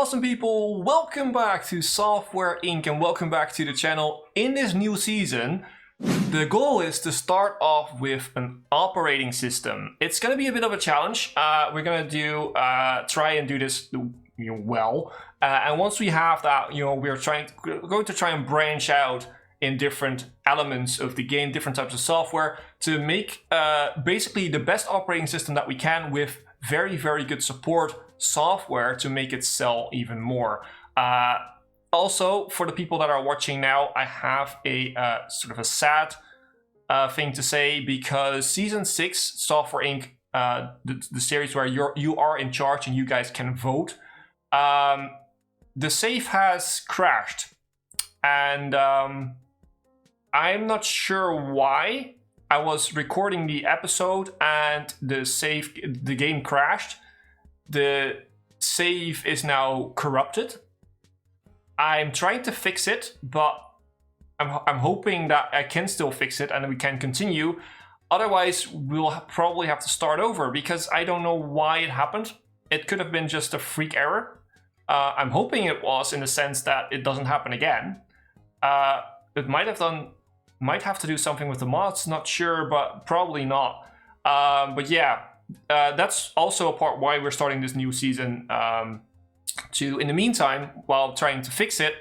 awesome people, welcome back to Software Inc. and welcome back to the channel. In this new season, the goal is to start off with an operating system. It's going to be a bit of a challenge. We're going to try and do this well. And once we have that, we're going to try and branch out in different elements of the game, different types of software to make basically the best operating system that we can with very, very good support software to make it sell even more. Also, for the people that are watching now, I have a sort of a sad thing to say, because Season 6, Software Inc., the series where you are in charge and you guys can vote, the save has crashed. And I'm not sure why. I was recording the episode and the game crashed. The save is now corrupted. I'm trying to fix it, but I'm hoping that I can still fix it and we can continue. Otherwise, we'll probably have to start over because I don't know why it happened. It could have been just a freak error. I'm hoping it was, in the sense that it doesn't happen again. It might have to do something with the mods, not sure, but probably not. But yeah, that's also a part why we're starting this new season. In the meantime, while trying to fix it,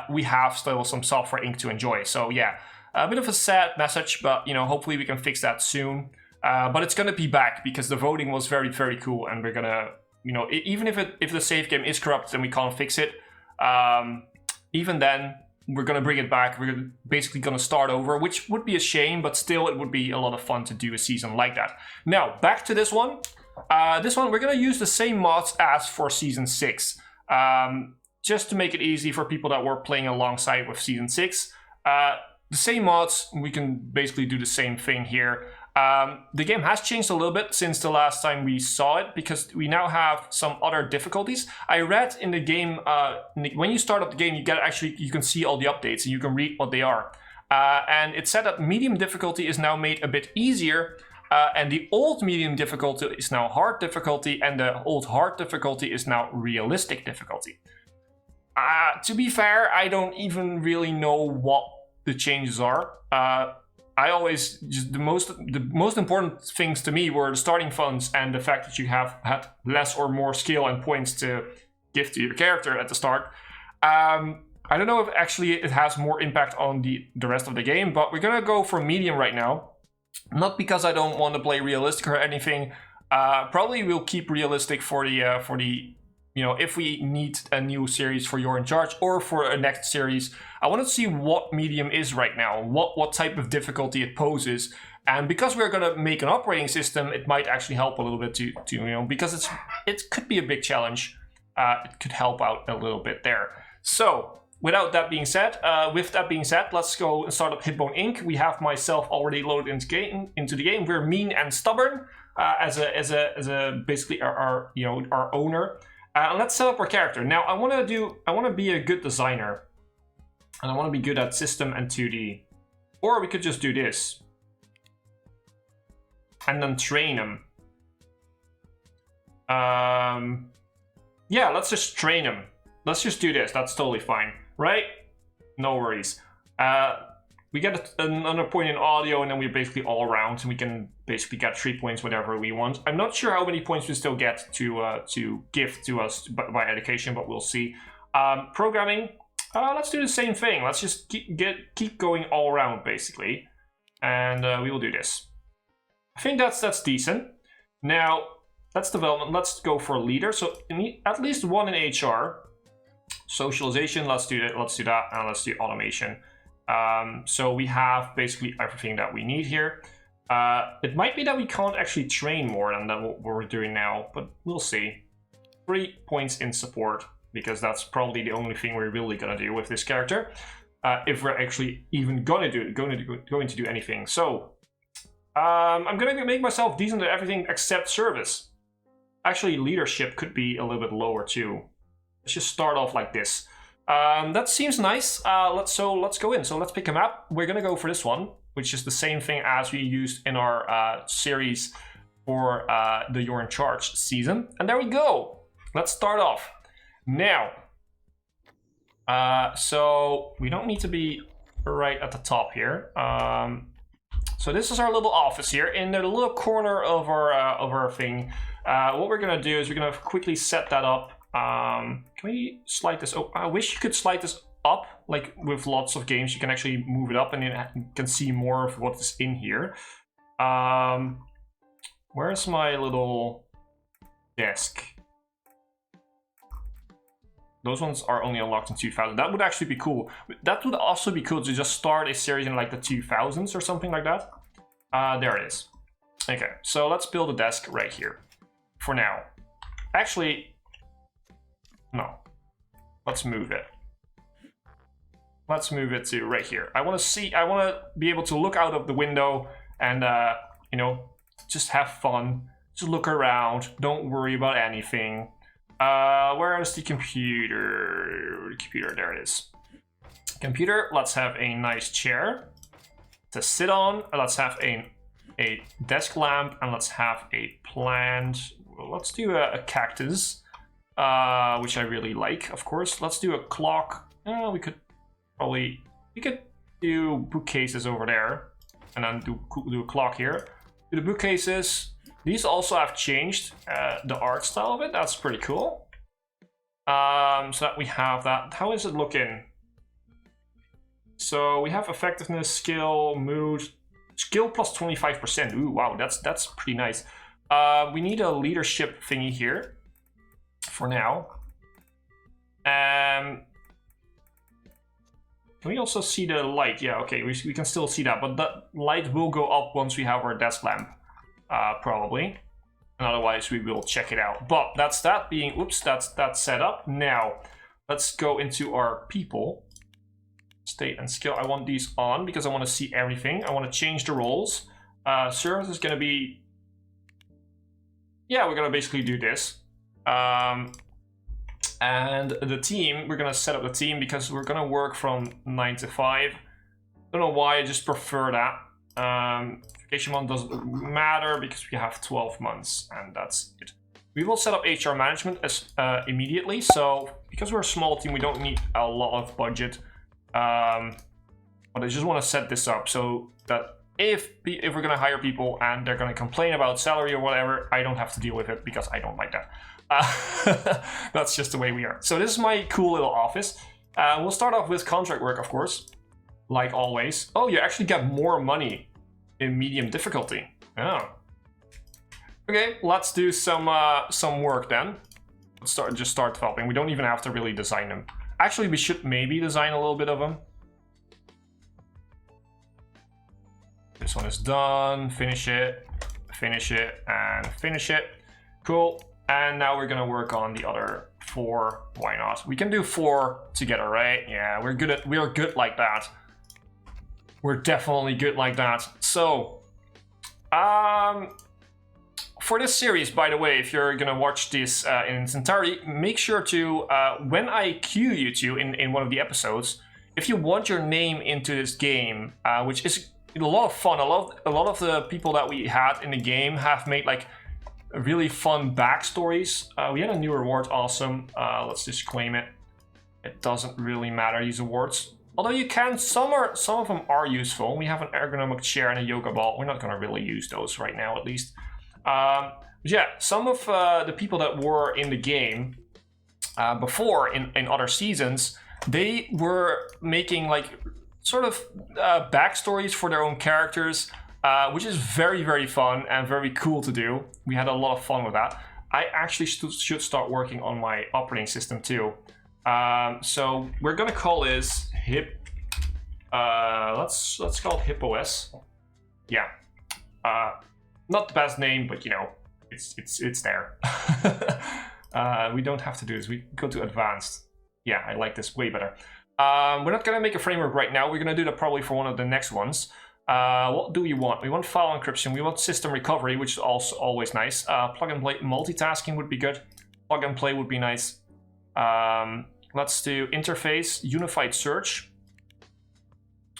we have still some Software Inc. to enjoy. So yeah, a bit of a sad message, but hopefully we can fix that soon. But it's gonna be back because the voting was very, very cool, and we're gonna, even if the save game is corrupted and we can't fix it, even then, we're going to bring it back. We're basically going to start over, which would be a shame, but still it would be a lot of fun to do a season like that. Now, back to this one. We're going to use the same mods as for Season 6. Just to make it easy for people that were playing alongside with Season 6. The same mods, we can basically do the same thing here. The game has changed a little bit since the last time we saw it, because we now have some other difficulties. I read in the game, when you start up the game, you can see all the updates and you can read what they are. And it said that medium difficulty is now made a bit easier, and the old medium difficulty is now hard difficulty, and the old hard difficulty is now realistic difficulty. To be fair, I don't even really know what the changes are. I always the most important things to me were the starting funds and the fact that you have had less or more skill and points to give to your character at the start. I don't know if actually it has more impact on the rest of the game, but we're gonna go for medium right now. Not because I don't want to play realistic or anything. Probably we'll keep realistic for the if we need a new series for You're in Charge or for a next series. I want to see what medium is right now, what type of difficulty it poses. And because we're going to make an operating system, it might actually help a little bit to because it could be a big challenge. It could help out a little bit there. So, with that being said, let's go and start up Hipbone Inc. We have myself already loaded into the game. We're mean and stubborn as a basically our owner. Let's set up our character. Now, I want to be a good designer. And I want to be good at system and 2D. Or we could just do this. And then train him. Yeah, let's just train him. Let's just do this. That's totally fine. Right? No worries. We get another point in audio, and then we're basically all around. And we can basically get 3 points whenever we want. I'm not sure how many points we still get to give to us by education, but we'll see. Programming. Let's do the same thing. Let's just keep going all around, basically. And we will do this. I think that's decent. Now, that's development. Let's go for leader. So you need at least one in HR. Socialization, let's do that. Let's do that. And let's do automation. So we have basically everything that we need here. It might be that we can't actually train more than what we're doing now, but we'll see. 3 points in support, because that's probably the only thing we're really gonna do with this character, if we're actually even going to do anything. So I'm gonna make myself decent at everything except service. Actually, leadership could be a little bit lower too. Let's just start off like this. That seems nice. Let's go in. So let's pick a map. We're gonna go for this one, which is the same thing as we used in our series for the You're in Charge season. And there we go. Let's start off. Now, so we don't need to be right at the top here. So this is our little office here in the little corner of our thing. What we're gonna do is we're gonna quickly set that up. Can we slide this? Oh, I wish you could slide this up. Like with lots of games, you can actually move it up and you can see more of what is in here. Where's my little desk? Those ones are only unlocked in 2000. That would actually be cool. That would also be cool to just start a series in like the 2000s or something like that. There it is. Okay, so let's build a desk right here for now. Actually, no. Let's move it. Let's move it to right here. I want to be able to look out of the window and, you know, just have fun. Just look around. Don't worry about anything. Where is the computer? Computer, there it is. Computer, let's have a nice chair to sit on. Let's have a desk lamp, and let's have a plant. Let's do a cactus, which I really like, of course. Let's do a clock. We could do bookcases over there, and then do a clock here. Do the bookcases. These also have changed the art style of it. That's pretty cool. So that we have that. How is it looking? So we have effectiveness, skill, mood, skill plus 25%. Ooh, wow, that's pretty nice. We need a leadership thingy here for now. Can we also see the light? Yeah, okay, we can still see that, but that light will go up once we have our desk lamp. Probably, and otherwise we will check it out. But that's that being, oops, that's set up. Now let's go into our people, state and skill. I want these on because I want to see everything. I want to change the roles. Service is going to be, yeah, we're going to basically do this. And the team, we're going to set up the team because we're going to work from 9 to 5. Don't know why, I just prefer that. Vacation month doesn't matter because we have 12 months and that's it. We will set up HR management as immediately. So because we're a small team, we don't need a lot of budget. But I just want to set this up so that if we're going to hire people and they're going to complain about salary or whatever, I don't have to deal with it because I don't like that. That's just the way we are. So this is my cool little office. We'll start off with contract work, of course, like always. Oh, you actually get more money in medium difficulty. Oh. Okay, let's do some work then. Let's just start developing. We don't even have to really design them. Actually, we should maybe design a little bit of them. This one is done. Finish it, and finish it. Cool. And now we're gonna work on the other 4. Why not? We can do 4 together, right? Yeah, we're good like that. We're definitely good like that. So, for this series, by the way, if you're gonna watch this in its entirety, make sure to, when I cue you to in one of the episodes, if you want your name into this game, which is a lot of fun. A lot of the people that we had in the game have made like really fun backstories. We had a new reward, awesome. Let's just claim it. It doesn't really matter, these awards. Although you can, some of them are useful. We have an ergonomic chair and a yoga ball. We're not going to really use those right now, at least. Yeah, some of the people that were in the game before in other seasons, they were making like sort of backstories for their own characters, which is very, very fun and very cool to do. We had a lot of fun with that. I actually should start working on my operating system too. So we're gonna call this let's call it HipOS. Yeah. Not the best name, but you know, it's there. We don't have to do this. We go to advanced. Yeah, I like this way better. We're not gonna make a framework right now. We're gonna do that probably for one of the next ones. What do we want? We want file encryption. We want system recovery, which is also always nice. Plug and play multitasking would be good. Plug and play would be nice. Let's do interface, unified search.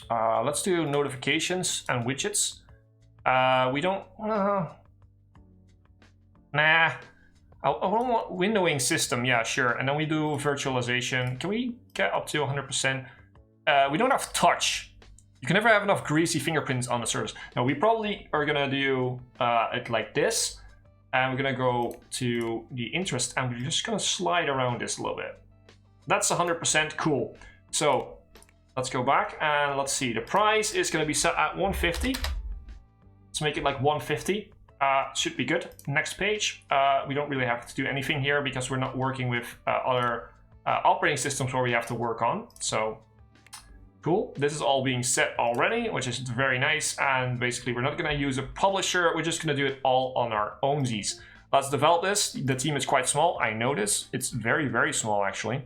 Let's do notifications and widgets. We don't... nah. I want windowing system, yeah, sure. And then we do virtualization. Can we get up to 100%? We don't have touch. You can never have enough greasy fingerprints on the surface. Now we probably are gonna do it like this. And we're gonna go to the interest and we're just gonna slide around this a little bit. That's 100% cool. So let's go back and let's see. The price is gonna be set at 150. Let's make it like 150. Should be good. Next page. We don't really have to do anything here because we're not working with other operating systems where we have to work on. So cool. This is all being set already, which is very nice. And basically, we're not going to use a publisher. We're just going to do it all on our ownsies. Let's develop this. The team is quite small. I know this. It's very, very small, actually,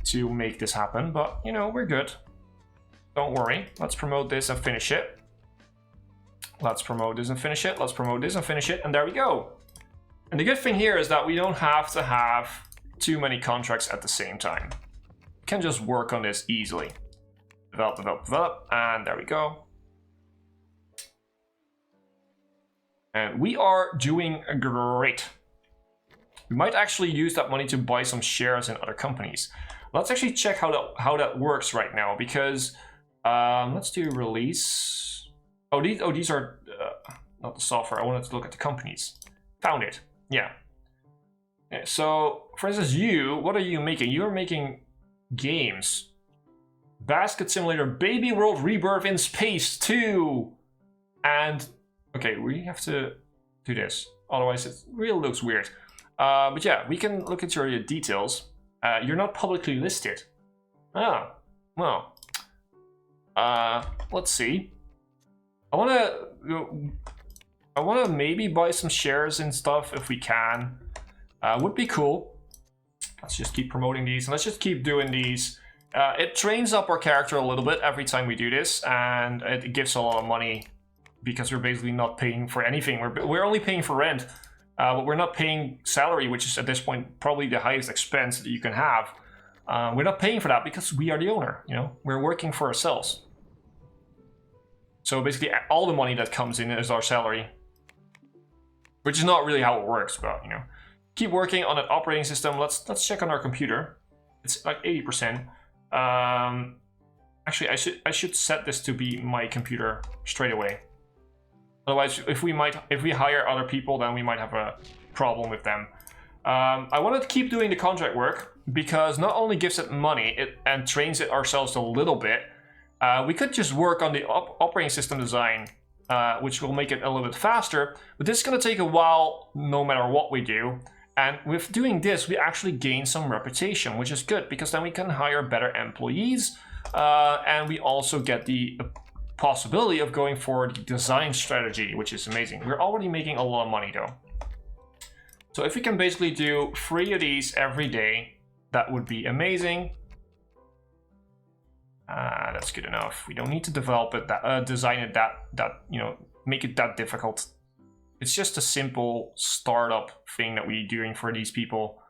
to make this happen. But, you know, we're good. Don't worry. Let's promote this and finish it. Let's promote this and finish it. Let's promote this and finish it. And there we go. And the good thing here is that we don't have to have too many contracts at the same time. We can just work on this easily. Develop, develop, develop, and there we go. And we are doing great. We might actually use that money to buy some shares in other companies. Let's actually check how that works right now, because let's do release. Oh, these are not the software. I wanted to look at the companies. Found it. Yeah. So, for instance, what are you making? You're making games. Basket Simulator, Baby World Rebirth in Space 2. And, okay, we have to do this. Otherwise, it really looks weird. But yeah, we can look at your details. You're not publicly listed. Oh, well. Let's see. I wanna maybe buy some shares and stuff if we can. Would be cool. Let's just keep promoting these, and let's just keep doing these. It trains up our character a little bit every time we do this, and it gives a lot of money because we're basically not paying for anything. We're only paying for rent, but we're not paying salary, which is at this point probably the highest expense that you can have. We're not paying for that because we are the owner. You know, we're working for ourselves. So basically, all the money that comes in is our salary, which is not really how it works. But you know, keep working on that operating system. Let's check on our computer. It's like 80%. Actually, I should set this to be my computer straight away. Otherwise, if we hire other people, then we might have a problem with them. I wanted to keep doing the contract work because not only gives it money and trains it ourselves a little bit. We could just work on the operating system design, which will make it a little bit faster. But this is going to take a while, no matter what we do. And with doing this, we actually gain some reputation, which is good because then we can hire better employees. And we also get the possibility of going for the design strategy, which is amazing. We're already making a lot of money though. So if we can basically do 3 of these every day, that would be amazing. That's good enough. We don't need to develop it, design it that you know, make it that difficult. It's just a simple startup thing that we're doing for these people.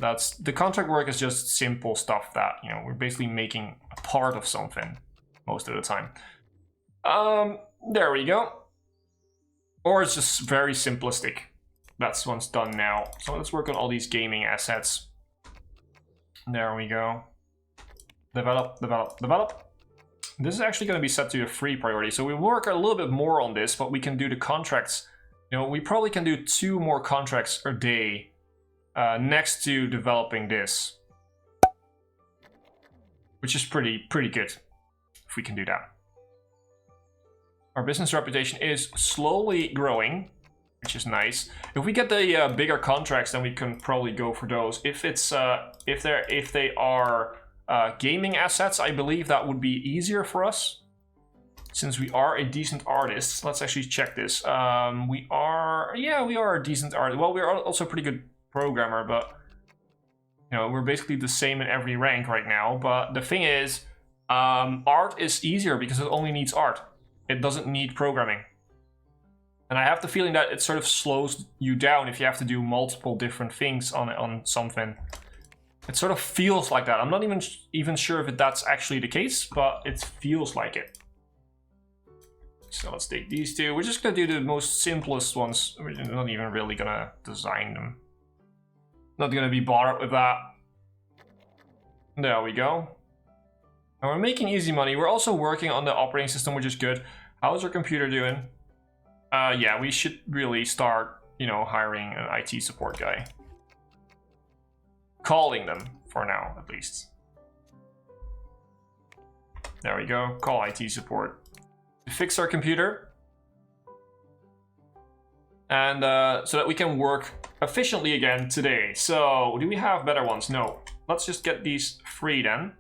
That's the contract work is just simple stuff that, you know, we're basically making a part of something most of the time. There we go. Or it's just very simplistic. That's what's done now. So let's work on all these gaming assets. There we go. Develop, develop, develop. This is actually going to be set to a free priority. So we work a little bit more on this, but we can do the contracts. You know, we probably can do 2 more contracts a day next to developing this, which is pretty good if we can do that. Our business reputation is slowly growing, which is nice. If we get the bigger contracts, then we can probably go for those. If it's if they are gaming assets, I believe that would be easier for us. Since we are a decent artist, let's actually check this. We are a decent artist. Well, we're also a pretty good programmer, but you know, we're basically the same in every rank right now. But the thing is, art is easier because it only needs art. It doesn't need programming. And I have the feeling that it sort of slows you down if you have to do multiple different things on something. It sort of feels like that. I'm not even sure if that's actually the case, but it feels like it. So let's take these 2. We're just gonna do the most simplest ones. We're not even really gonna design them. Not gonna be bothered with that. There we go. And we're making easy money. We're also working on the operating system, which is good. How's our computer doing? Yeah, we should really start, you know, hiring an IT support guy. Calling them, for now, at least. There we go, call IT support. To fix our computer. And so that we can work efficiently again today. So, do we have better ones? No. Let's just get these free then.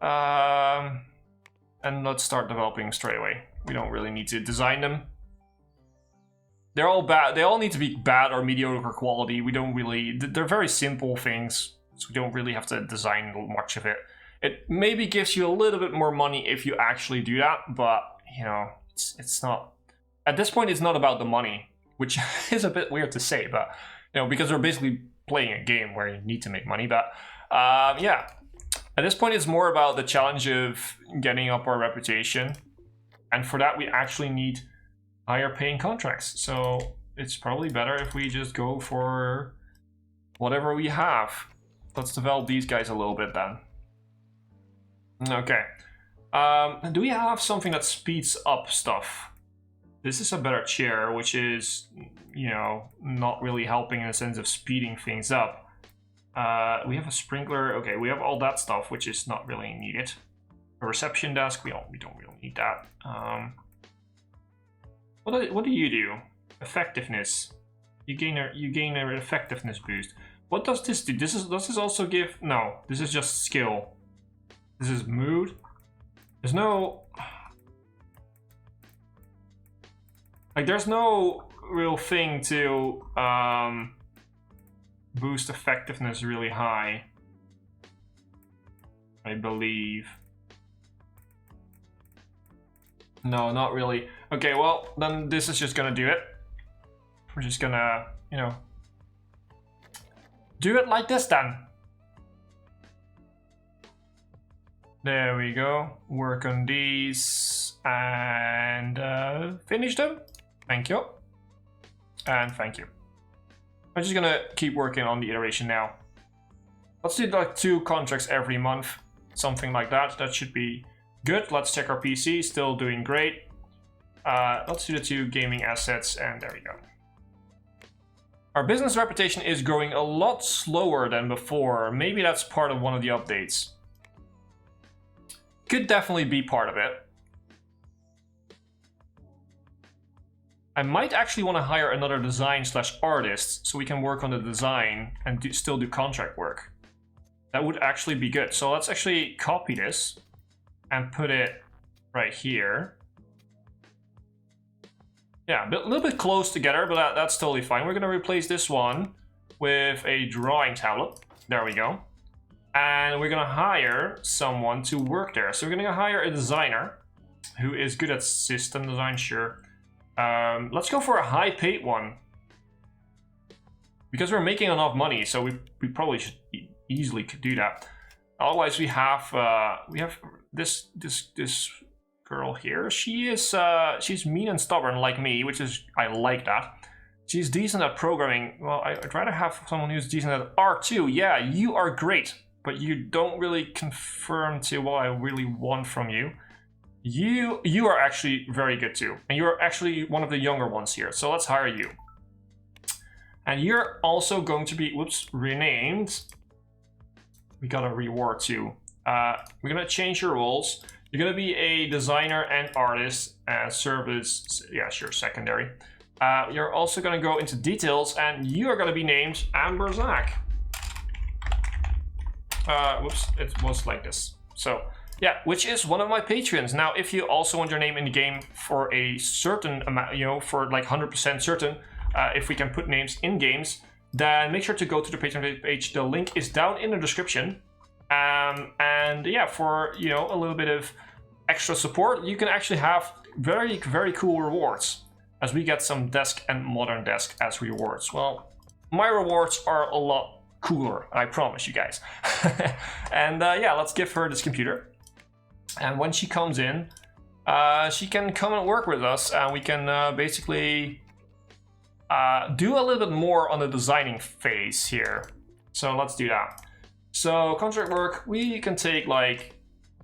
And let's start developing straight away. We don't really need to design them. They're all bad. They all need to be bad or mediocre quality. We don't really... They're very simple things, so we don't really have to design much of it. It maybe gives you a little bit more money if you actually do that, but, you know, it's not... At this point, it's not about the money, which is a bit weird to say, but, you know, because we're basically playing a game where you need to make money, but, yeah. At this point, it's more about the challenge of getting up our reputation. And for that, we actually need higher paying contracts. So it's probably better if we just go for whatever we have. Let's develop these guys a little bit then. Okay. Do we have something that speeds up stuff? This is a better chair, which is, you know, not really helping in the sense of speeding things up. We have a sprinkler. Okay, we have all that stuff, which is not really needed. A reception desk, we don't really need that. What do you do? Effectiveness. You gain an effectiveness boost. What does this do? Does this also give? No, this is just skill. This is mood. There's no there's no real thing to boost effectiveness really high, I believe. No, not really. Okay, well, then this is just gonna do it. We're just gonna, you know, do it like this then. There we go. Work on these and finish them. Thank you. And thank you. I'm just gonna keep working on the iteration now. Let's do like 2 contracts every month. Something like that. That should be good. Let's check our PC. Still doing great. Let's do the 2 gaming assets and there we go. Our business reputation is growing a lot slower than before. Maybe that's part of one of the updates. Could definitely be part of it. I might actually want to hire another design/artist so we can work on the design and still do contract work. That would actually be good. So let's actually copy this and put it right here. Yeah, a little bit close together, but that's totally fine. We're going to replace this one with a drawing tablet. There we go. And we're going to hire someone to work there. So we're going to hire a designer who is good at system design, sure. Let's go for a high-paid one. Because we're making enough money, so we probably should easily could do that. Otherwise, we have this girl here. She's mean and stubborn like me, which is I like that. She's decent at programming. Well, I'd rather have someone who's decent at art too. Yeah, you are great, but you don't really confirm to what I really want from you. You are actually very good too, and you're actually one of the younger ones here. So let's hire you. And you're also going to be, whoops, renamed. We got a reward too. We're gonna change your roles. You're gonna be a designer and artist and service, yeah, sure, secondary. You're also gonna go into details and you are gonna be named Amber Zach. Whoops, it was like this. So, yeah, which is one of my patrons. Now, if you also want your name in the game for a certain amount, you know, for like 100% certain, if we can put names in games, then make sure to go to the Patreon page. The link is down in the description. And yeah, for, you know, a little bit of extra support, you can actually have very, very cool rewards, as we get some desk and modern desk as rewards. Well, my rewards are a lot cooler, I promise you guys. And yeah, let's give her this computer. And when she comes in, she can come and work with us, and we can basically do a little bit more on the designing phase here. So let's do that. So contract work, we can take like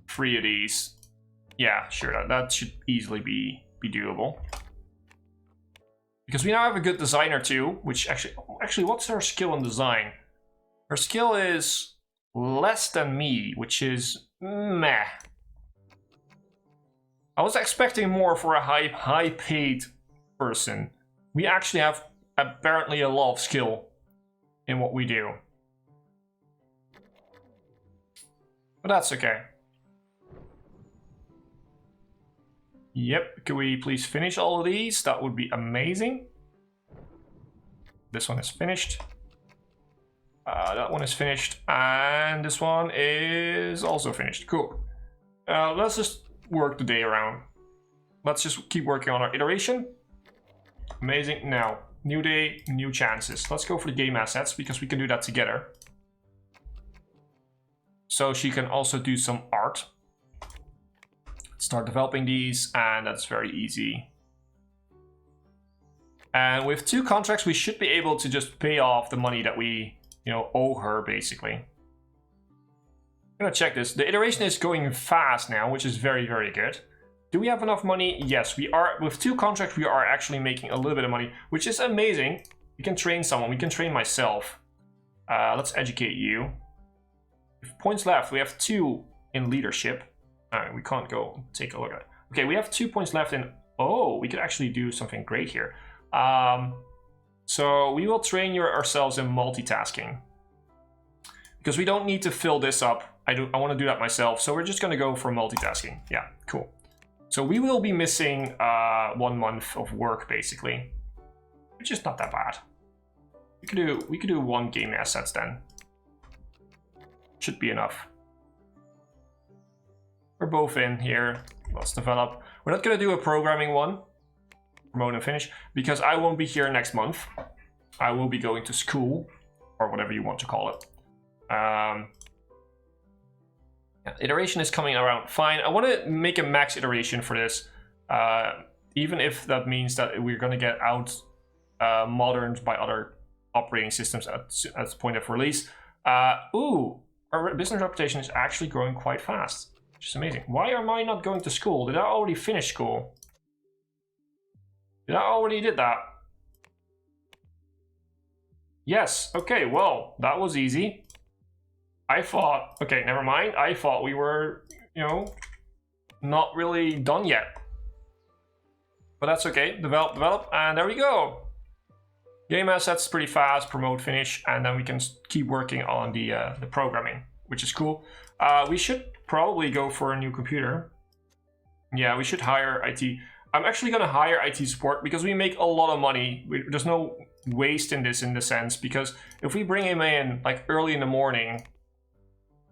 3 of these. Yeah, sure, that should easily be doable. Because we now have a good designer too, which actually, what's her skill in design? Her skill is less than me, which is meh. I was expecting more for a high paid person. We actually have apparently a lot of skill in what we do. But that's okay. Yep, can we please finish all of these? That would be amazing. This one is finished. That one is finished. And this one is also finished. Cool. Let's just work the day around. Let's just keep working on our iteration. Amazing. Now, new day, new chances. Let's go for the game assets because we can do that together. So she can also do some art. Start developing these, and that's very easy. And with 2 contracts, we should be able to just pay off the money that we, owe her, basically. I'm gonna check this. The iteration is going fast now, which is very, very good. Do we have enough money? Yes, we are. With 2 contracts, we are actually making a little bit of money, which is amazing. We can train someone. We can train myself. Let's educate you. With points left, we have 2 in leadership. Alright, we can't go take a look at it. Okay, we have 2 points left in... Oh, we could actually do something great here. So we will train ourselves in multitasking. Because we don't need to fill this up. I want to do that myself. So we're just going to go for multitasking. Yeah, cool. So we will be missing 1 month of work, basically. Which is not that bad. We could do 1 game assets then. Should be enough. We're both in here. Let's develop. We're not going to do a programming one. Promote and finish. Because I won't be here next month. I will be going to school. Or whatever you want to call it. Yeah, iteration is coming around fine. I want to make a max iteration for this. Even if that means that we're going to get out moderned by other operating systems at the point of release. Ooh, our business reputation is actually growing quite fast. Which is amazing. Why am I not going to school? Did I already finish school? Did I already did that? Yes. Okay, well, that was easy. I thought... Okay, never mind. I thought we were, not really done yet. But that's okay. Develop, and there we go. Game assets pretty fast. Promote, finish, and then we can keep working on the programming, which is cool. We should probably go for a new computer. Yeah, we should hire IT. I'm actually going to hire IT support because we make a lot of money. There's no waste in this in the sense, because if we bring him in like early in the morning,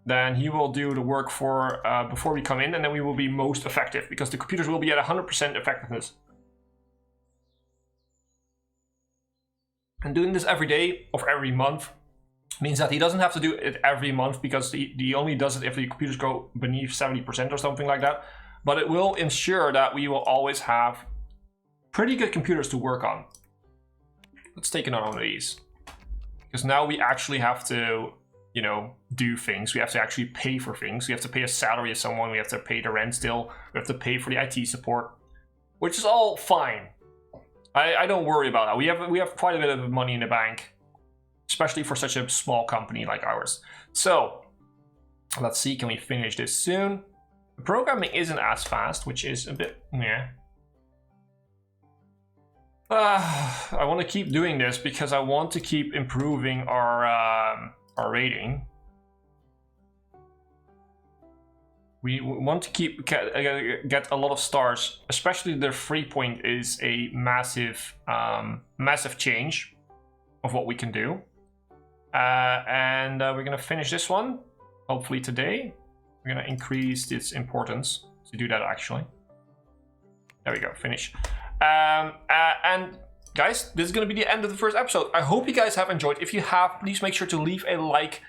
then he will do the work for before we come in, and then we will be most effective because the computers will be at 100% effectiveness. And doing this every day or every month means that he doesn't have to do it every month, because he only does it if the computers go beneath 70% or something like that. But it will ensure that we will always have pretty good computers to work on. Let's take another one of these. Because now we actually have to, do things. We have to actually pay for things. We have to pay a salary of someone. We have to pay the rent still. We have to pay for the IT support, which is all fine. I don't worry about that. We have quite a bit of money in the bank, especially for such a small company like ours. So let's see, can we finish this soon? The programming isn't as fast, which is a bit meh. I want to keep doing this because I want to keep improving our rating. We want to get a lot of stars, especially the 3 point is a massive change of what we can do. And we're gonna finish this one hopefully today. We're gonna increase its importance to do that actually. There we go, finish. And guys, this is gonna be the end of the first episode. I hope you guys have enjoyed. If you have, please make sure to leave a like,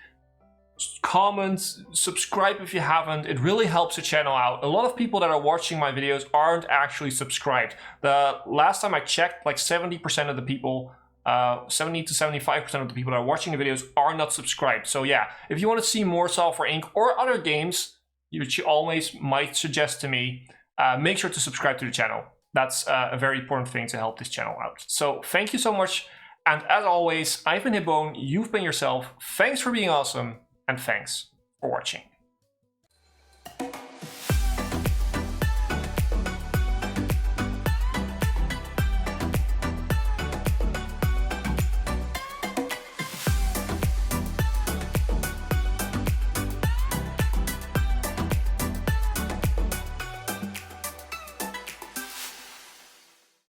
comment, subscribe if you haven't. It really helps the channel out. A lot of people that are watching my videos aren't actually subscribed. The last time I checked, like 70% of the people 70 to 75% of the people that are watching the videos are not subscribed. So yeah, if you want to see more Software Inc. or other games, which you always might suggest to me, make sure to subscribe to the channel. That's a very important thing to help this channel out. So thank you so much. And as always, I've been Hipbone, you've been yourself. Thanks for being awesome, and thanks for watching.